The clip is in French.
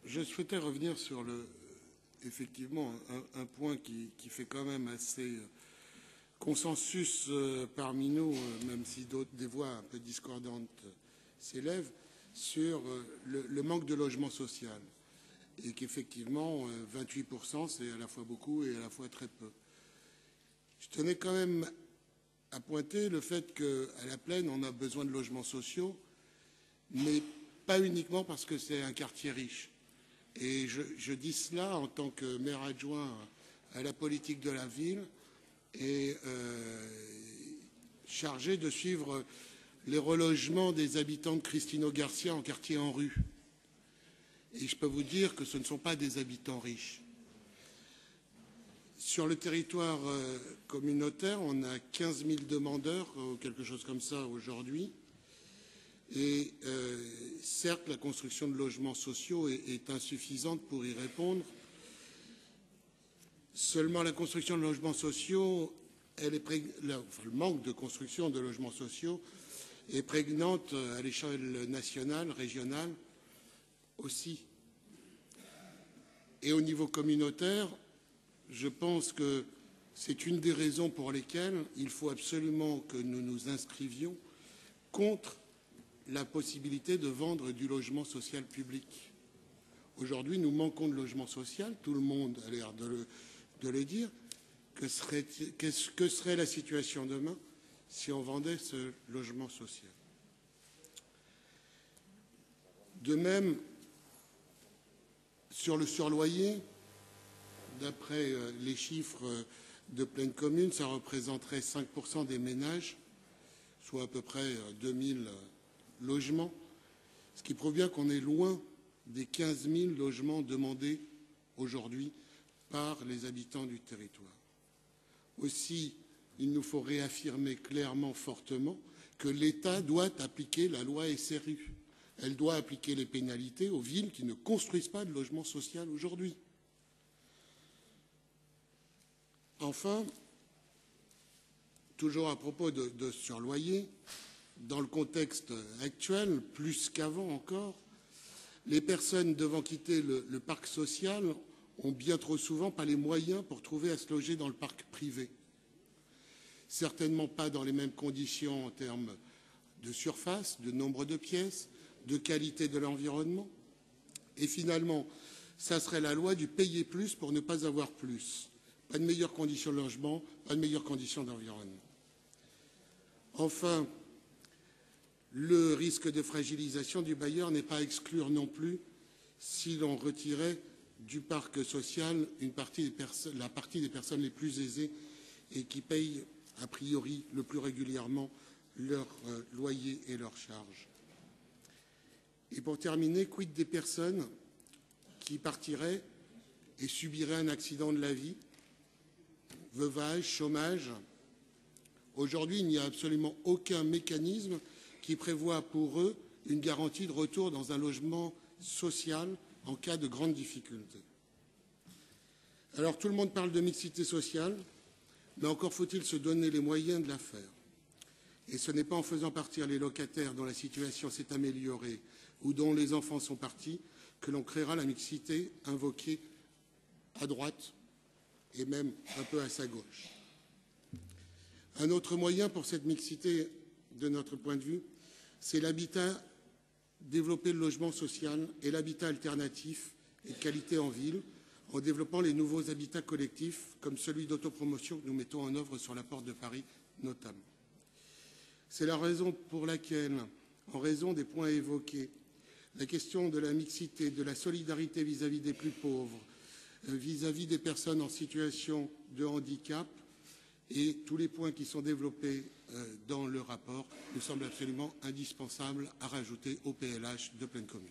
je souhaitais revenir sur effectivement un point qui fait quand même assez consensus parmi nous, même si des voix un peu discordantes s'élèvent, sur le manque de logement social. Et qu'effectivement, 28%, c'est à la fois beaucoup et à la fois très peu. Je tenais quand même à pointer le fait qu'à La Plaine, on a besoin de logements sociaux, mais pas uniquement parce que c'est un quartier riche. Et je dis cela en tant que maire adjoint à la politique de la ville et chargé de suivre les relogements des habitants de Cristino Garcia en quartier en rue. Et je peux vous dire que ce ne sont pas des habitants riches. Sur le territoire communautaire, on a 15 000 demandeurs, ou quelque chose comme ça aujourd'hui. Et certes, la construction de logements sociaux est insuffisante pour y répondre. Seulement, la construction de logements sociaux, le manque de construction de logements sociaux est prégnante à l'échelle nationale, régionale aussi. Et au niveau communautaire, je pense que c'est une des raisons pour lesquelles il faut absolument que nous nous inscrivions contre la possibilité de vendre du logement social public. Aujourd'hui, nous manquons de logement social, tout le monde a l'air de le dire. Que serait la situation demain si on vendait ce logement social? De même, sur le surloyer, d'après les chiffres de Plaine Commune, ça représenterait 5% des ménages, soit à peu près 2000 logements, ce qui prouve bien qu'on est loin des 15 000 logements demandés aujourd'hui par les habitants du territoire. Aussi, il nous faut réaffirmer clairement, fortement, que l'État doit appliquer la loi SRU. Elle doit appliquer les pénalités aux villes qui ne construisent pas de logement social aujourd'hui. Enfin, toujours à propos de surloyer, dans le contexte actuel, plus qu'avant encore, les personnes devant quitter le parc social ont bien trop souvent pas les moyens pour trouver à se loger dans le parc privé. Certainement pas dans les mêmes conditions en termes de surface, de nombre de pièces, de qualité de l'environnement. Et finalement, ça serait la loi du payer plus pour ne pas avoir plus. Pas de meilleures conditions de logement, pas de meilleures conditions d'environnement. Enfin, le risque de fragilisation du bailleur n'est pas à exclure non plus si l'on retirait du parc social la partie des personnes les plus aisées et qui payent a priori le plus régulièrement leur loyer et leurs charges. Et pour terminer, quid des personnes qui partiraient et subiraient un accident de la vie, veuvage, chômage? Aujourd'hui, il n'y a absolument aucun mécanisme qui prévoit pour eux une garantie de retour dans un logement social en cas de grande difficulté. Alors, tout le monde parle de mixité sociale, mais encore faut-il se donner les moyens de la faire. Et ce n'est pas en faisant partir les locataires dont la situation s'est améliorée ou dont les enfants sont partis que l'on créera la mixité invoquée à droite et même un peu à sa gauche. Un autre moyen pour cette mixité, de notre point de vue, c'est l'habitat, développer le logement social et l'habitat alternatif et de qualité en ville, en développant les nouveaux habitats collectifs, comme celui d'autopromotion que nous mettons en œuvre sur la Porte de Paris notamment. C'est la raison pour laquelle, en raison des points évoqués, la question de la mixité, de la solidarité vis-à-vis des plus pauvres, vis-à-vis des personnes en situation de handicap et tous les points qui sont développés dans le rapport nous semblent absolument indispensables à rajouter au PLH de Plaine Commune.